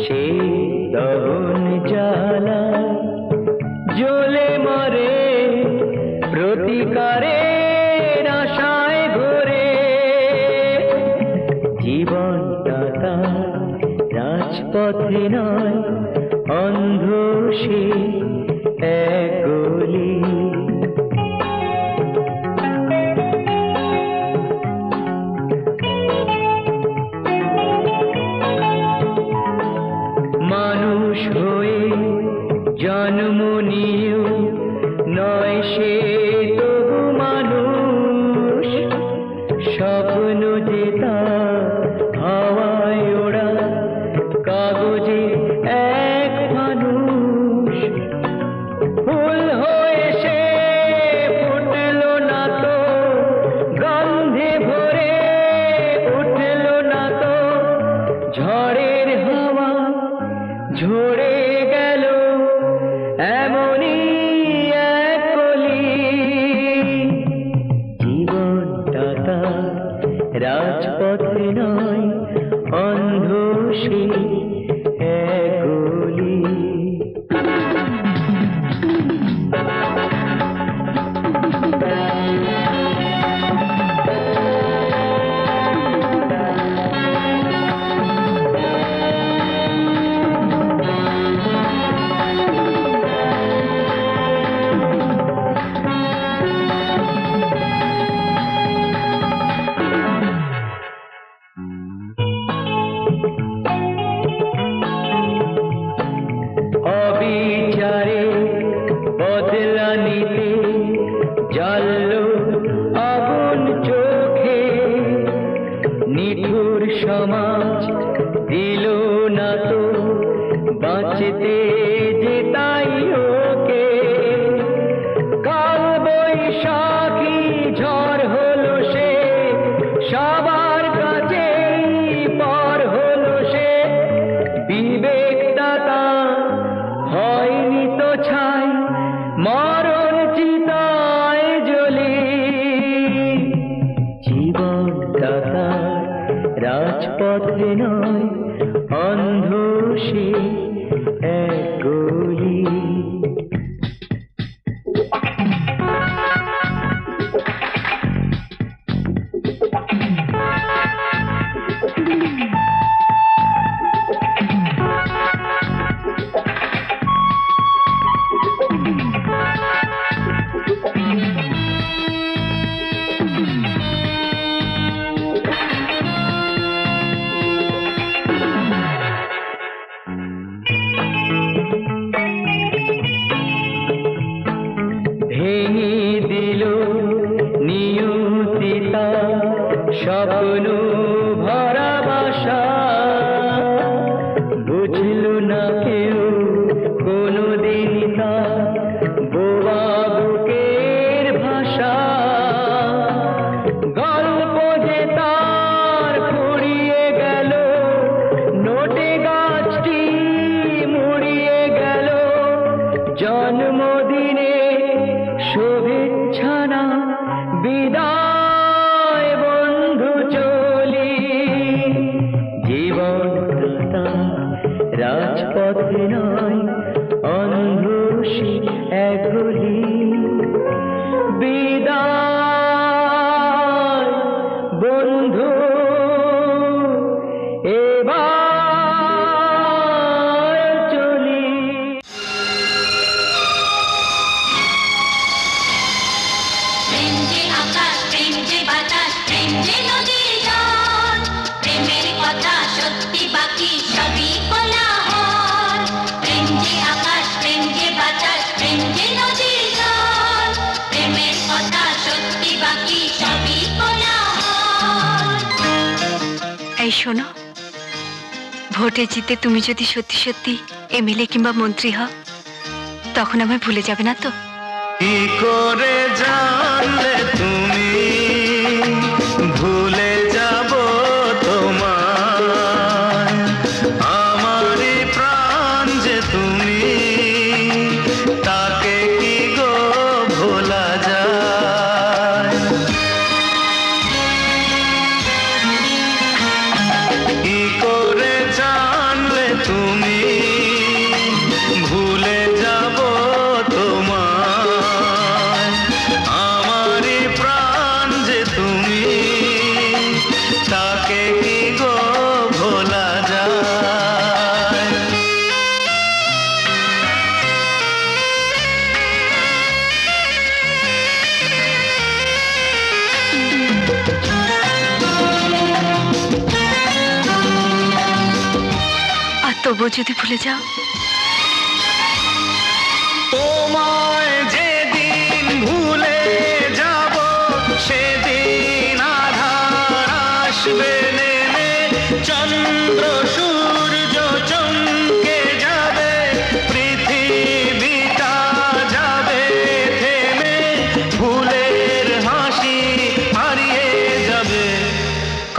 সে দহন জ্বালা জ্বলে মরে প্রতিকারের আশায় ঘোরে। জীবনটা তার রাজপথে নয়, অন্ধ সে এক গলি। মানুষ হয়ে জন্ম নিয়েও নয় সে তবু মানুষ। স্বপ্ন যে তার হাওয়ায় ওড়া কাগজে এক মানুষ। ফুল হয়ে সে ফুটল না তো, গন্ধে ভরে উঠল না তো, ঝড়ের হাওয়া ঝরে গেল এমনই এক কলি। জীবনটা তার রাজপথে নয়, অন্ধ সে এক গলি। অবিচারে বদলা নিতে জ্বাললো আগুন চোখে। নিঠুর সমাজ দিল না তো বাঁচতে যে তাই ওকে। কাল বৈশাখী ঝড় হলো সে, সবার কাছে পর হলো সে। বিবেকটা তার হয়নি তো ছাই, মরণ চিতায় জ্বলি। জীবনটা তার রাজপথে নয়, অন্ধ সে এক গলি। ভেঙে দিল নিয়তি তার স্বপ্ন ভরা বাসা। বুঝল না কেউ কোনদিন তার বোবা বুকের ভাষা। গল্প যে তার ফুরিয়ে গেল, নোটে গাছটি মুড়িয়ে গেল। জন্মদিনে শুভেচ্ছা না, বিদায় বন্ধু চলি। জীবনটা তার রাজপথে নয়, অন্ধ সে এক গলি। বিদায় বন্ধু, এবার চলি। প্রেম যে আকাশ, প্রেম যে বাতাস, প্রেম যে নদীর জল। প্রেমের কথা সত্যি বাকি সবই কোলাহল। প্রেম যে আকাশ, প্রেম যে বাতাস, প্রেম যে নদীর জল। প্রেমের কথা সত্যি বাকি সবই কোলাহল। এই শোনো, ভোটে জিতে তুমি যদি সত্যি সত্যি এমএলএ কিংবা মন্ত্রী হও, তখন আমায় ভুলে যাবে না তো? কি করে জানলে তুমি ভুলে যাব তোমার? আমারই প্রাণ যে তুমি, তাকে কি গো ভোলা যায়? কি করে জানলে তুমি তবুও যদি ভুলে যাও, তোমায় যেদিন ভুলে যাব সেদিন আধার আসবে নেমে, চন্দ্র সূর্য চমকে যাবে, পৃথিবীটা যাবে থেমে, ভুলের হাসি হারিয়ে যাবে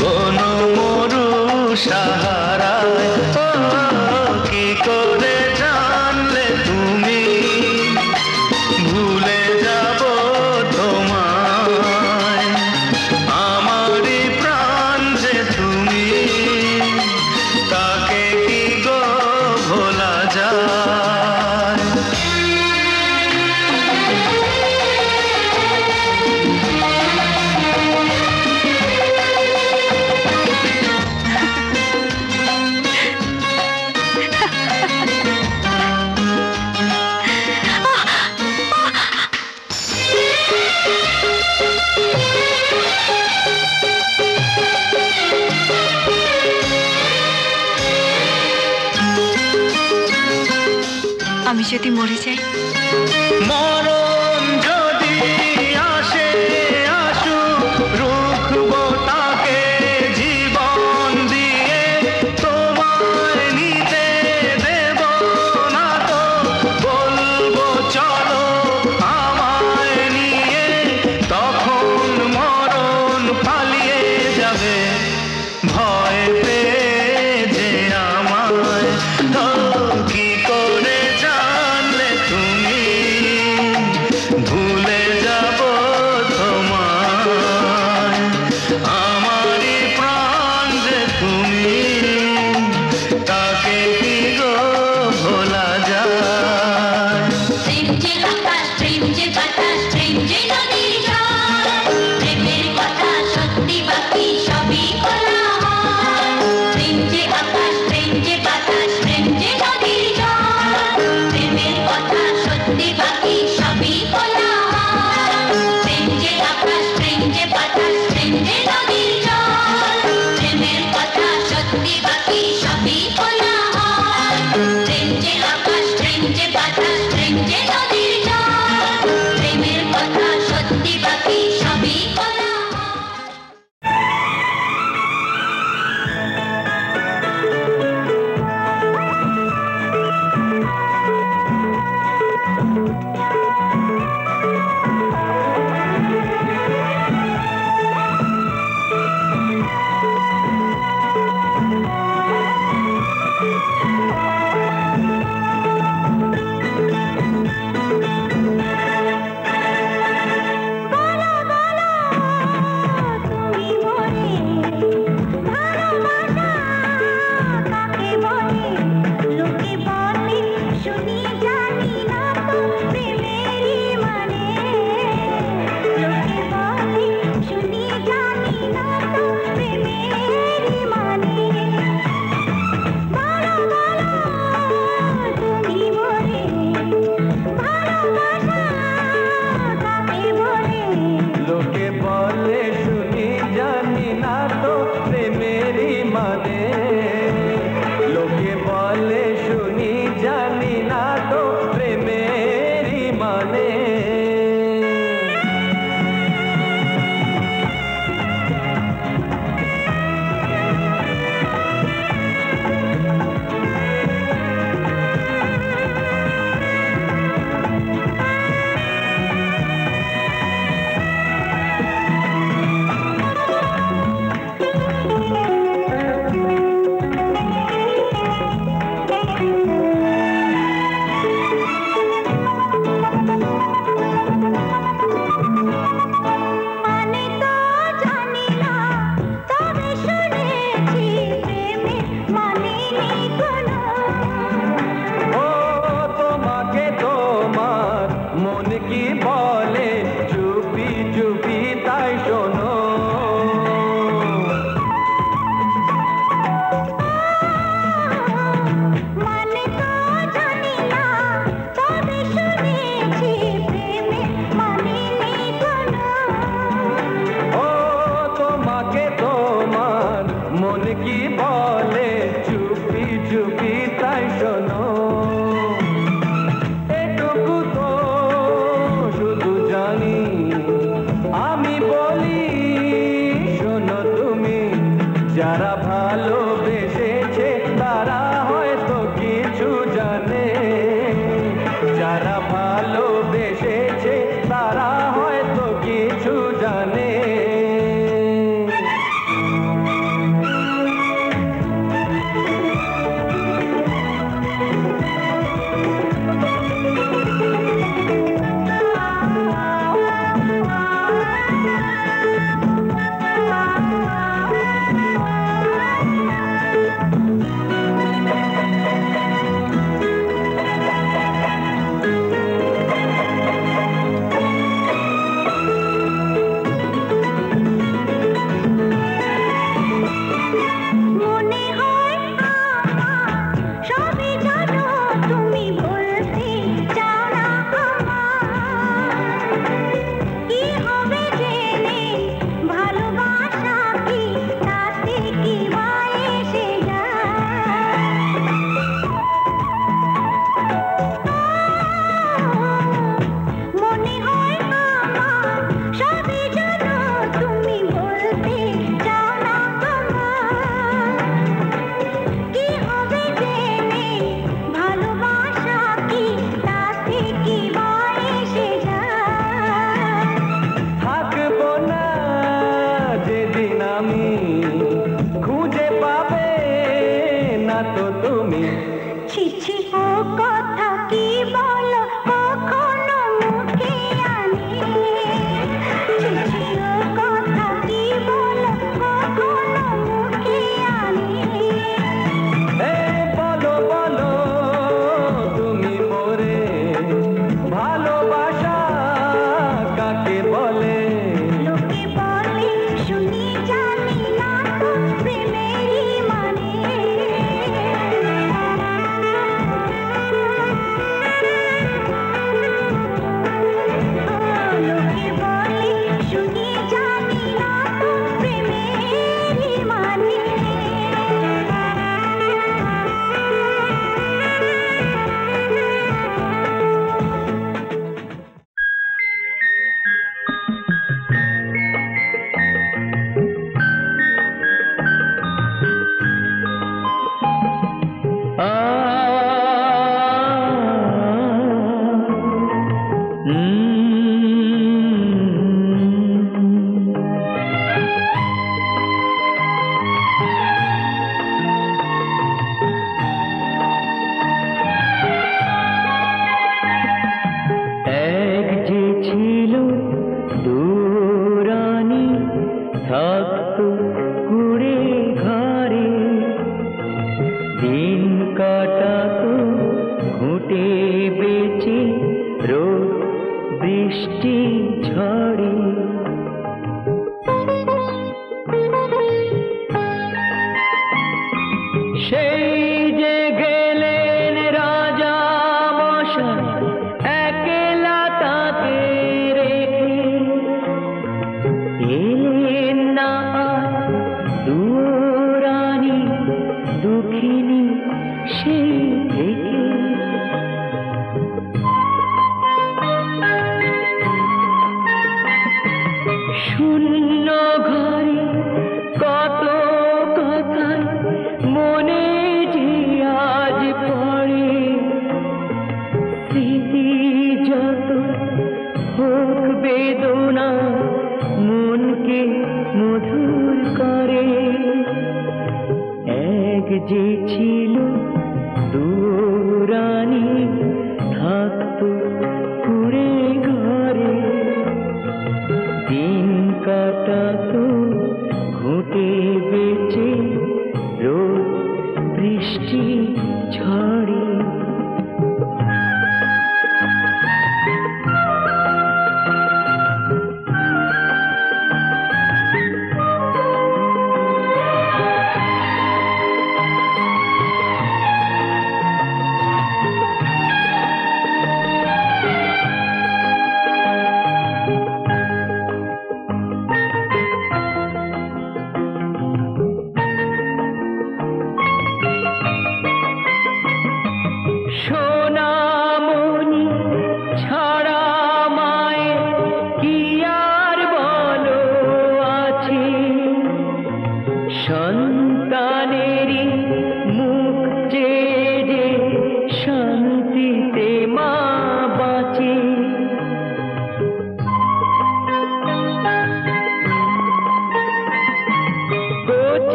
কোনো মরু সাহারায়। ও কি করে জানলে তুমি ভুলে যাব তোমায়, আমারই প্রাণ যে তুমি, তাকে কি গো ভোলা যায়। আমি যদি মরে যাই, মরণ যদি আসে আসুক, রুখবো তাকে জীবন দিয়ে, তোমায় নিতে দেব না তো, বলবো চলো আমায় নিয়ে, তখন মরণ পালিয়ে যাবে ভয় পেয়ে যে আমায়। তো কি করে জানলে তুমি ভুলে যাব তোমায়, আমারই প্রাণ যে তুমি, তাকে কি গো ভোলা যায়। প্রেম যে আকাশ, প্রেম যে বাতাস, প্রেম যে নদীর জল, প্রেমের কথা সত্যি বাকি সবই খোলা হয়। প্রেম যে আকাশ, প্রেম যে বাতাস, প্রেম যে নদীর জল, প্রেমের কথা সত্যি বাকি সবই খোলা হয়। প্রেম যে আকাশ, প্রেম যে বাতাস, প্রেম যে নদীর জল, প্রেমের কথা সত্যি বাকি সবই খোলা হয়। প্রেম যে আকাশ, প্রেম যে বাতাস, প্রেম যে নদীর জল, প্রেমের কথা সত্যি বাকি সবই খোলা হয়। মন কি বলে চুপি চুপি ভাই শোনো, এটুকু তো শুধু জানি, আমি বলি শোনো তুমি, যারা ভালোবেসেছে তারা হয়তো কিছু জানে, যারা ভালোবেসেছে তারা হয়তো কিছু জানে।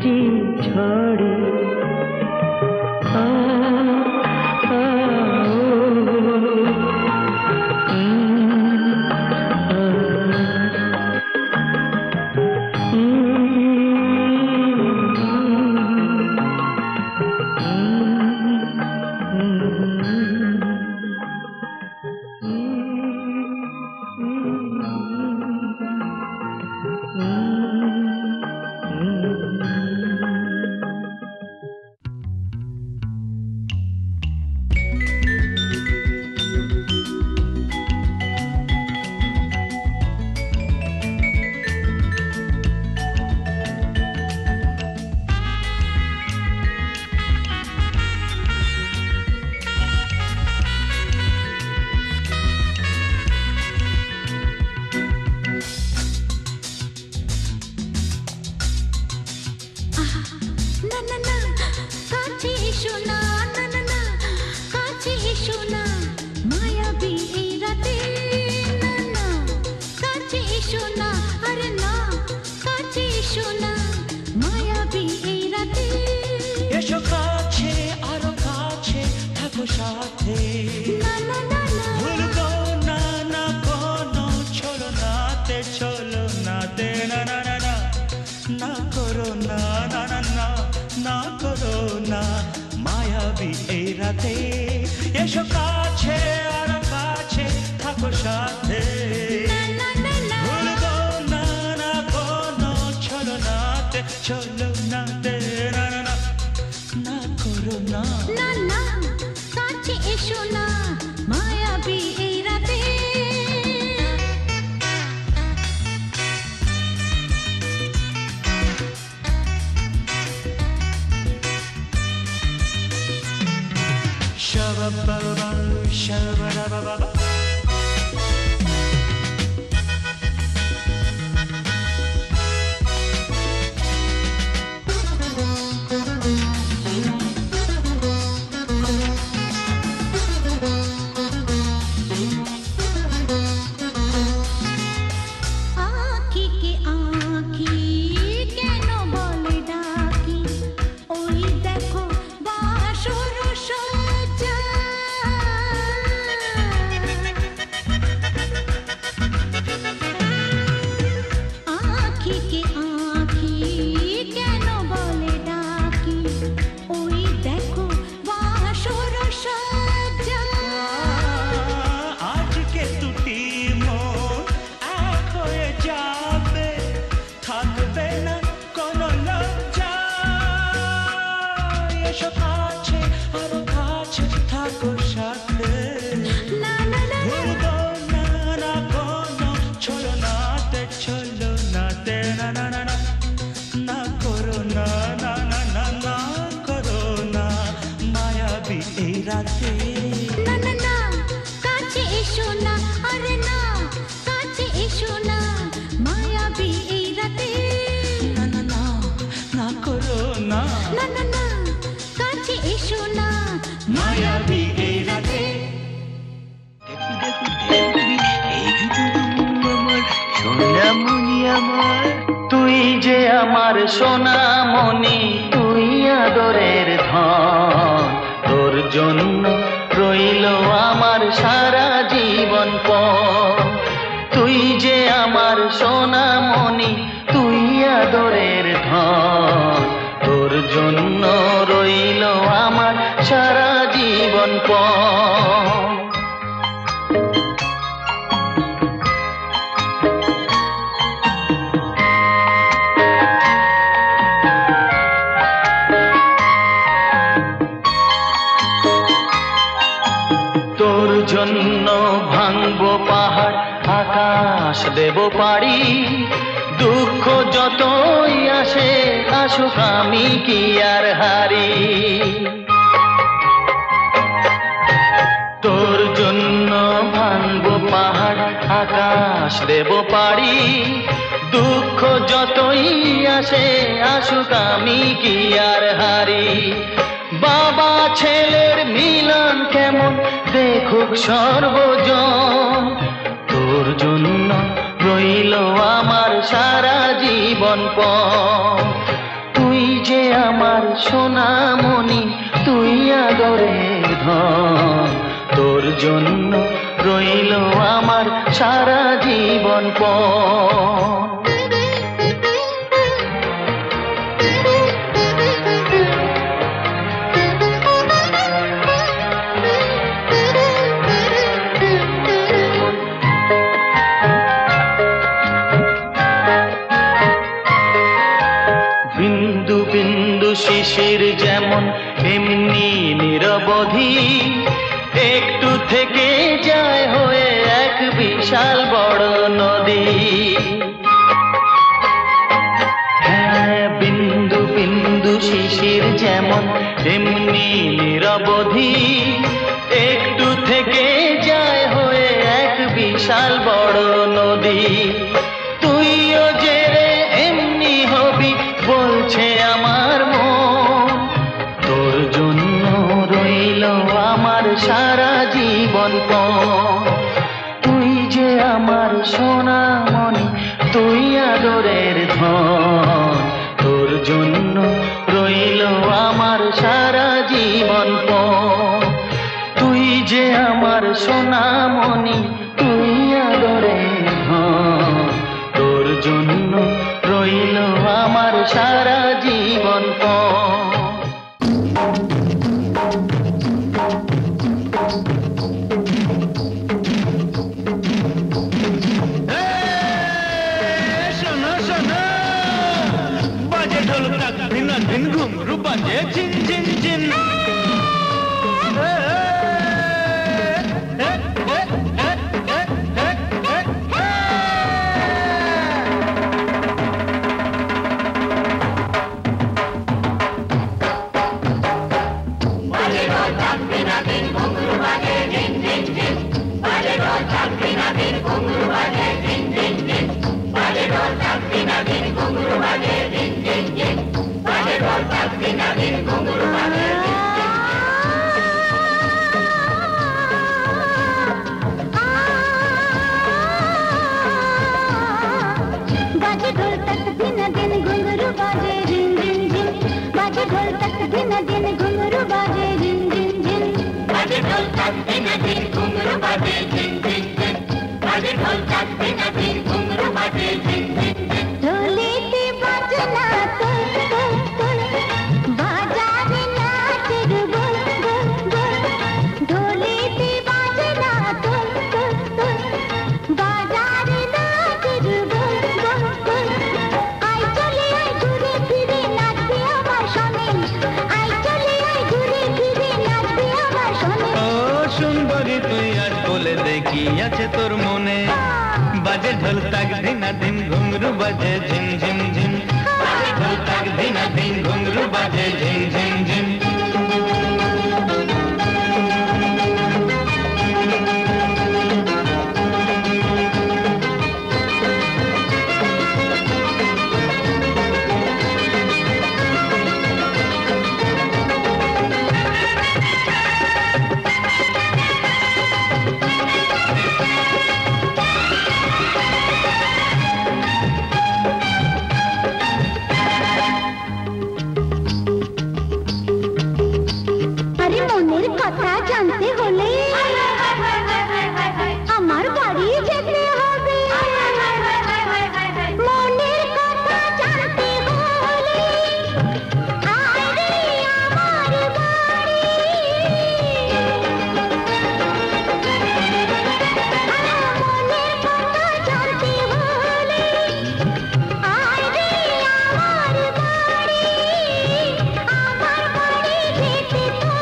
বৃষ্টি ঝড়ে সোনামণি তুই আদরের ধন, তোর জন্য রইল আমার সারা জীবন পর। তুই যে আমার সোনামণি তুই আদরের ধন, তোর জন্য রইল আমার সারা জীবন পর। জন্য ভাঙবো পাহাড় আকাশ দেব পাড়ি, দুঃখ যতই আসে আসুক আমি কি আর হারি। তোর জন্য ভাঙবো পাহাড় আকাশ দেব পাড়ি, দুঃখ যতই আসে আসুক আমি কি আর হারি। বাবা ছেলের মিলন কেমন দেখুক সর্বজন, তোর জন্য রইল আমার সারা জীবন পর। তুই যে আমার সোনামণি, তুই আদরের ধন, তোর জন্য রইল আমার সারা জীবন পণ। বিন্দু বিন্দু শিশির যেমন এমনি নিরবধি, একটু থেকে যায় হয়ে এক বিশাল বড় নদী। হ্যাঁ, বিন্দু বিন্দু শিশির যেমন এমনি নিরবধি, একটু থেকে যায় হয়ে এক বিশাল বড় নদী। তুইও যে রে এমনি হবি বলছে আমার মন, তোর জন্য রইল আমার সারা জীবন পণ। তুই যে আমার সোনামণি, তুই আদরের ধন, তোর জন্য রইল আমার সারা জীবন পণ। তুই যে আমার সোনামণি, তুই আদরের ধন, তোর জন্য রইল আমার সারা জীবন পণ। শোনো শোনো, বাজে ঢোল তাক দিন দিন ঘুমরু বাজে ঝিন ঝিন ঝিন। ঢোলেতে বাজনা তোল তোল তোল, বাজারে নাচের বল বল বল। ঢোলেতে বাজনা তোল তোল তোল, বাজারে নাচের বল বল বল। আয় চলে আয় ঘুরে ফিরে নাচবে আমার সনে, আয় চলে আয় ঘুরে ফিরে নাচবে আমার সনে। ও সুন্দরী, তুই আজ বলে দেখি আছে তোর মনে, বাজে ঢোল তাক দিনা দিন ঘুঙরু বাজে ঝিন ঝিন ঝিন। বাজে ঢোল তাক দিনা দিন ঘুঙরু বাজে ঝিন ঝিন ঝিন। আরে মনের কথা জানতে হলে আমার বাড়ি যেতে হবে। মনের কথা জানতে হলে আয় রে আমার বাড়ি। মনের কথা জানতে হলে আয় রে আমার বাড়ি। আমার বাড়ি যেতে তো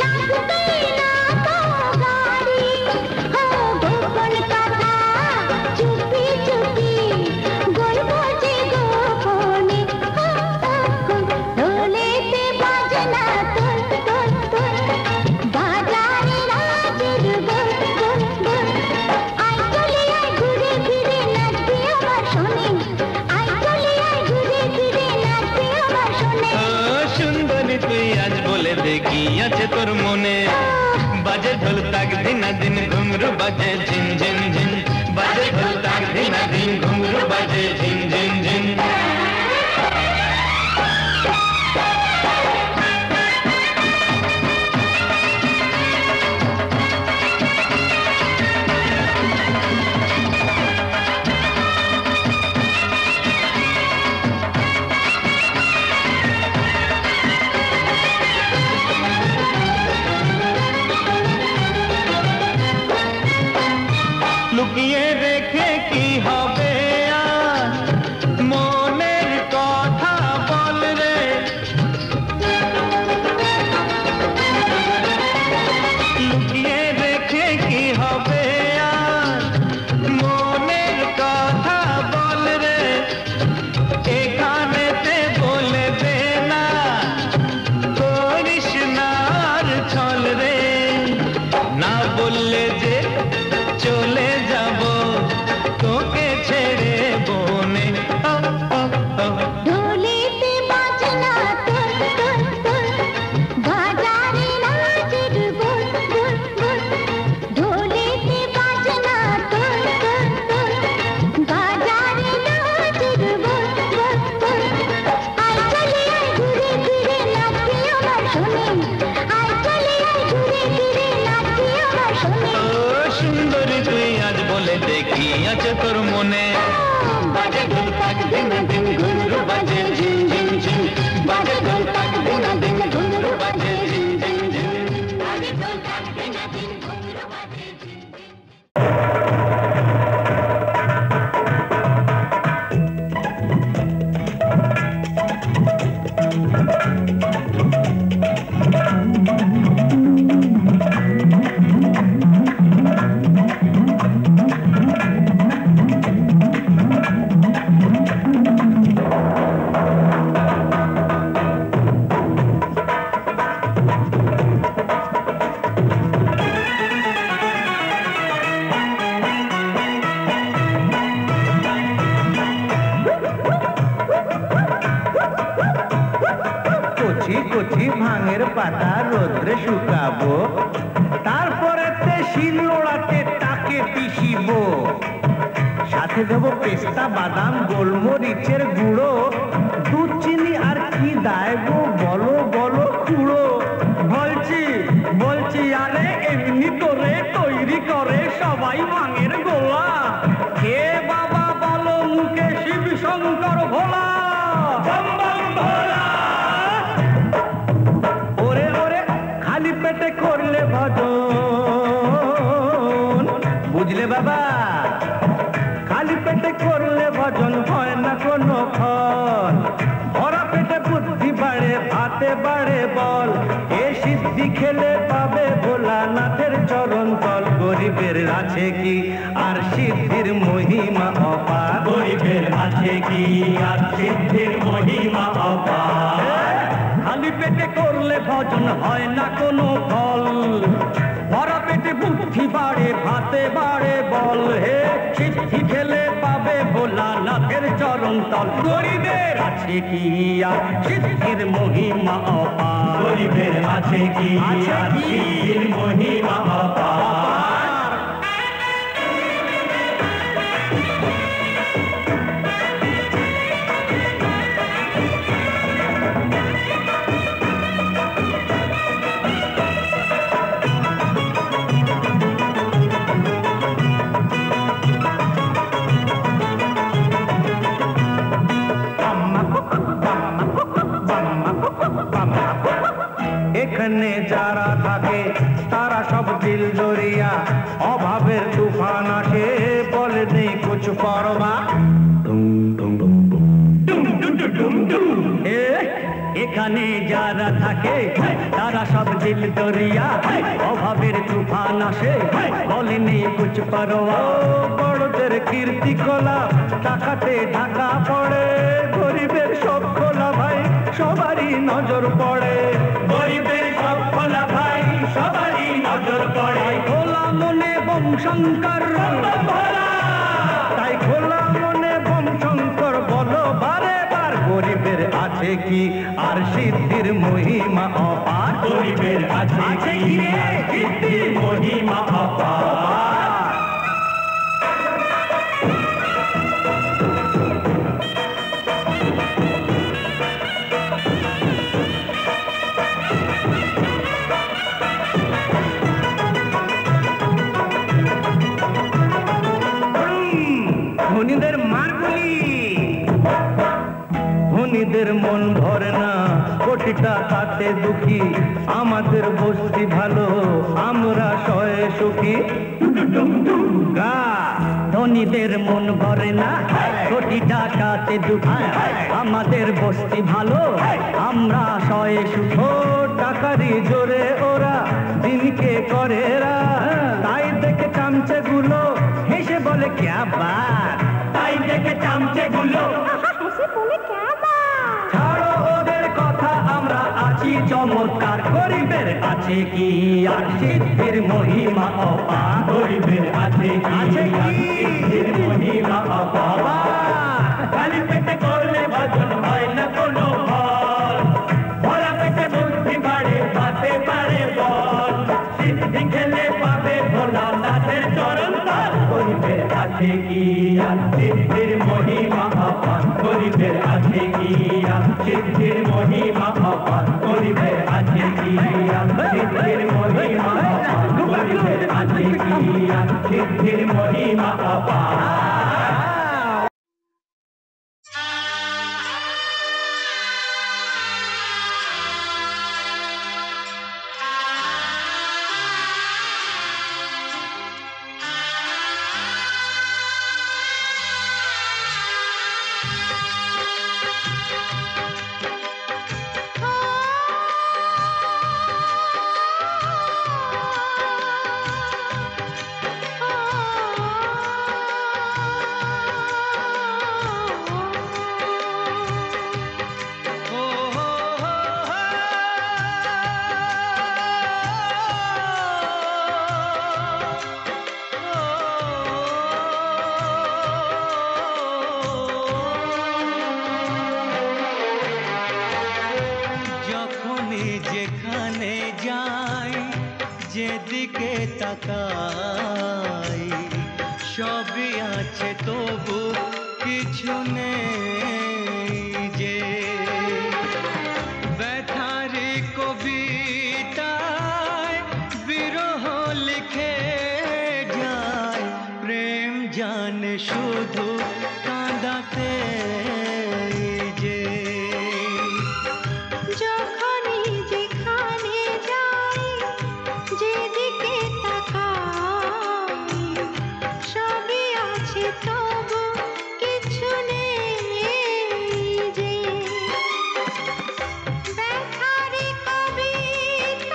লাগবে না তো গাড়ি। গোপন কথা চুপি চুপি বলবো যে গোপনে। ঢোলেতে বাজনা তোল তোল তোল, বাজারে নাচের বল বল বল। আয় চলে আয় ঘুরে ফিরে নাচবে আমার সনে, আয় চলে আয় ঘুরে ফিরে নাচবে আমার সনে। ও সুন্দরী, তুই আজ বলে দেখি আছে তোর মনে, বাজে ঢোল তাক দিনা দিন ঘুঙরু বাজে ঝিন ঝিন ঝিন। বাজে ঢোল তাক দিনা দিন ঘুঙরু বাজে ঝিন ঝিন ঝিন। ভাঙের পাতা রোদ্রে শুকাবো, তারপরেতে শিলনোড়াতে তাকে পিষিব, সাথে দেবো পেস্তা বাদাম গোলমরিচের গুঁড়ো, দুধ চিনি আর কি দাইবো বলো বলো খুঁড়ো। বলছি বলছি আরে এমনি করে তৈরি করে সবাই ভাঙের গোলা, কে বাবা বলো মুখে শিব শঙ্কর ভোলা। ওরে ওরে খালি পেটে করলে ভজন, বুঝলে বাবা, খালি পেটে করলে ভজন হয় না কোনো ফল, ভরা পেটে বুদ্ধি বাড়ে ভাতে বাড়ে বল, এ সিদ্ধি খেলে পাবে ভোলানাথের চরণ তল। গরিবের আছে কি আর সিদ্ধির মহিমা অপার, গরিবের আছে কি আর সিদ্ধির মহিমা অপার। খালি পেটে করলে ভজন হয় না কোনো ফল, ভরা পেটে বুদ্ধি বাড়ে ভাতে বাড়ে বল, হে সিদ্ধি খেলে পাবে ভোলানাথের চরণ তল। গরিবের আছে কি আর সিদ্ধির মহিমা অপার, গরিবের আছে কি আর সিদ্ধির মহিমা অপার। এখানে যারা থাকে তারা সব দিল জড়িয়া, অভাবের তুফান আসে বলে নেই কুছ পরবা। এখানে যারা থাকে তারা সব দিল জড়িয়া, অভাবের তুফান আসে বলে নেই কুছ পরবা। বড়দের কীর্তি কলা টাকাতে ঢাকা পড়ে, গরিবের সব খোলা ভাই সবারই নজর পড়ে, গরিবের সব খোলা ভাই সবারই নজর পড়ে। খোলা মনে বম শঙ্কর, তাই খোলা মনে বম শঙ্কর বলো বারে বার। গরিবের আছে কি আর সিদ্ধির মহিমা অপার, গরিবের আছে কি আর সিদ্ধির মহিমা অপার। ধনীদের মারগুলি, ধনীদের মন ভরে না কোটিটা তাতে দুঃখী, আমাদের বস্তি ভালো আমরা সয়ে সুখী। ধনীদের মন ভরে না কোটি টাকাতে দুঃখী, আমাদের বস্তি ভালো আমরা সয়ে সুখী। টাকারই জোরে ওরা দিনকে করে রা, তাই দেখে চামচে গুলো হেসে বলে ক্যা বাত, তাই দেখে চামচে গুলো হেসে বলে ক্যা বাত। ছাড়ো ওদের কথা আমরা আছি চমৎকার, গরিবের আছে কি আর সিদ্ধির মহিমা অপার, গরিবের আছে কি আর সিদ্ধির মহিমা অপার। খালি পেটে করলে ভজন হয় না কোনো ফল, ভরা পেটে বুদ্ধি বাড়ে ভাতে বাড়ে বল, সিদ্ধি খেলে পাবে ভোলানাথের চরণ তল। গরিবের আছে কি আর সিদ্ধির মহিমা অপার, গরিবের আছে কি আর সিদ্ধির মহিমা অপার, গরিবের আছে কি আর সিদ্ধির মহিমা অপার, গরিবের আছে কি আর সিদ্ধির মহিমা অপার। যেদিকে তাকাই সবই আছে তবু কিছু নেই যে ব্যথারি কবিতায় বিরহ লিখে যায় প্রেম জানে শুধু কাঁদাতে যে যখনই যেখানে যাই যেদিকে তাকাই সবই আছে তবু কিছু নেই যে ব্যথারি কবিতায়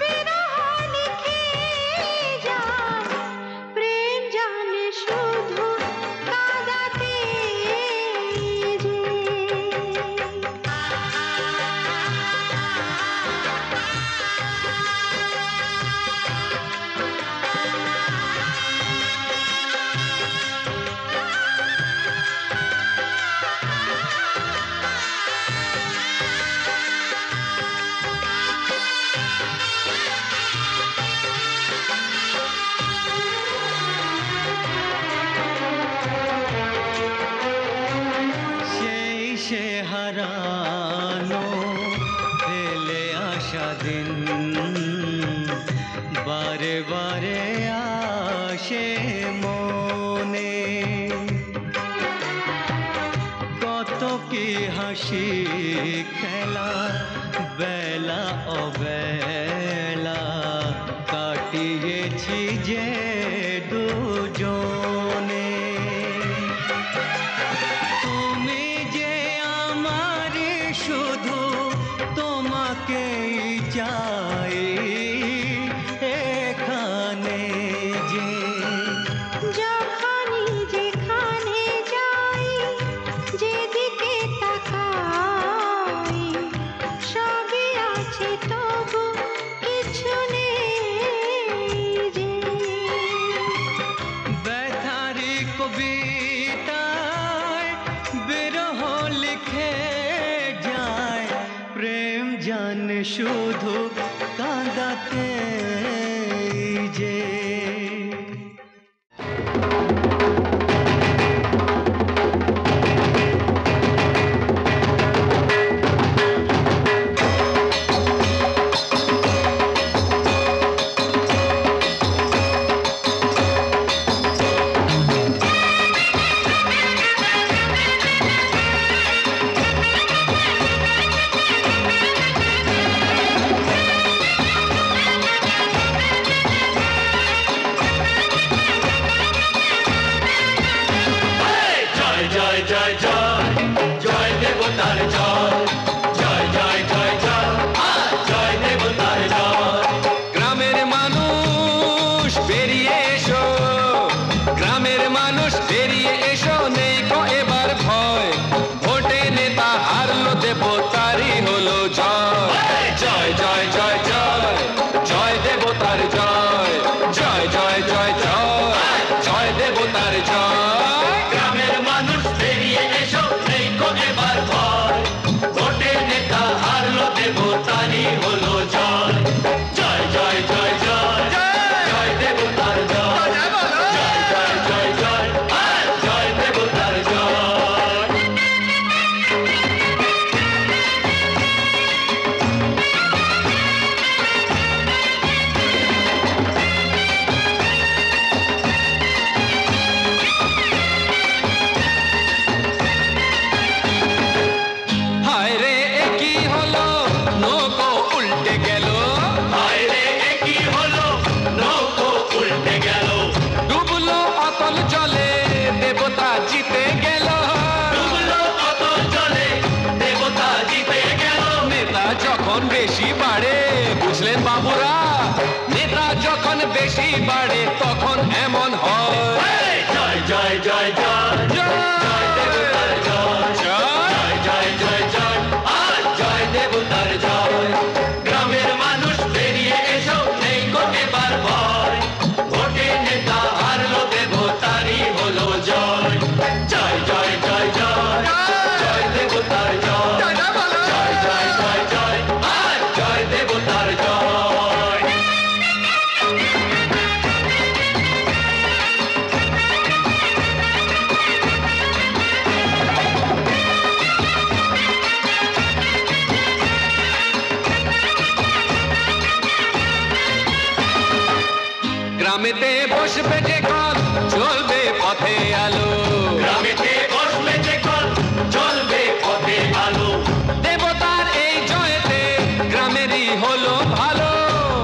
বিরহ লিখে যায় প্রেম জানে শুধু কাঁদাতে যে সেই সে হারানো ফেলে আসা দিন বারে বারে আসে মনে কত কি হাসি খেলা বেলা অবেলা কাটিয়েছি যে দুজনে তুমি যে আমার শুধু তোমাকেই চাই এখানে যে যখনই যেখানে যাই যেদিকে তাকাই সবই আছে তবু কিছু নেই যে ব্যথারি কবিতায় বিরহ লিখে যায় প্রেম জানে শুধু কাঁদাতে যে গ্রামের মানুষ বেরিয়ে এসো গ্রামের মানুষ বেরিয়ে এসো নেই গো এবার ভয় ভোটে নেতা হারলো দেবতারই হলো জয় জয় জয় জয় জয় জয় দেবতার জয় জয় জয় জয় জয় জয় দেবতার জয় গ্রামের মানুষ বেরিয়ে এসো নেই গো এবার ভয় ভোটে নেতা হারলো দেবতারই হলো জয় জয় জয় জয় জয় জয় দেবতার জয় জয় জয় জয় জয় জয় দেবতার জয় হায় রে এ কি হলো নৌকো উল্টে গেল হায় রে এ কি হলো নৌকো উল্টে গেল ডুবলো অতল জলে দেবতা জিতে গেল ডুবলো অতল জলে দেবতা জিতে গেল নেতা যখন বেশি বাড়ে বুঝলেন বাবুরা নেতা যখন বেশি বাড়ে তখন এমন হয় জয় জয় জয় জয় জয় দেবতার জয় জয় জয় জয় জয় জয় দেবতার জয় গ্রামের মানুষ বেরিয়ে এসো নেই গো এবার ভয় ভোটে নেতা হারলো দেবতারই হলো জয় জয় জয় জয় জয় জয় দেবতার জয় জয় জয় জয় জয় জয় দেবতার জয় গ্রামেতে বসবে যে কল চলবে পথে আলো, গ্রামেতে বসবে যে কল চলবে পথে আলো, দেবতার এই জয়েতে গ্রামেরই হলো ভালো,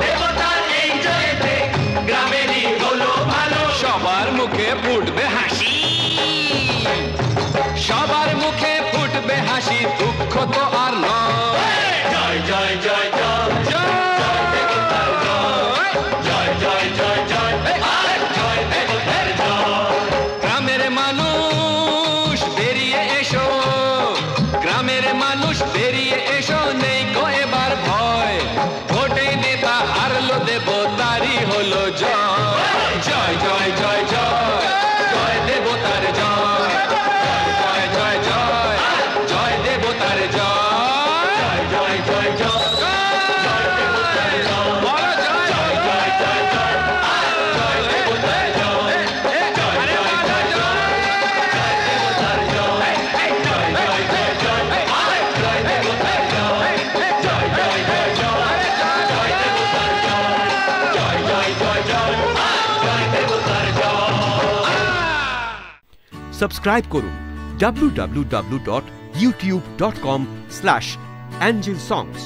দেবতার এই জয়েতে গ্রামেরই হলো ভালো, সবার মুখে ফুটবে হাসি, সবার মুখে ফুটবে হাসি, দুঃখ তো আর নয়। জয় জয় জয় জয় জয় দেবতার জয়, জয় জয় জয় জয় জয় দেবতার জয়। গ্রামের মানুষ বেরিয়ে এসো, গ্রামের মানুষ বেরিয়ে এসো, নেই গো এবার ভয়, ভোটে নেতা হারলো দেবতারই হলো জয়, জয় জয় জয় জয় জয় দেবতার জয়, জয় জয় জয় জয় দেবতার জয়, জয় জয় জয় জয় দেবতার জয়, বলো জয় জয় জয় জয় জয় দেবতার জয়, জয় জয় জয় জয় দেবতার জয়, জয় জয় জয় জয় দেবতার জয়, জয় জয় জয় জয় দেবতার জয়, জয় জয় জয় জয় দেবতার জয়। সাবস্ক্রাইব করুন www.youtube.com/angelsongs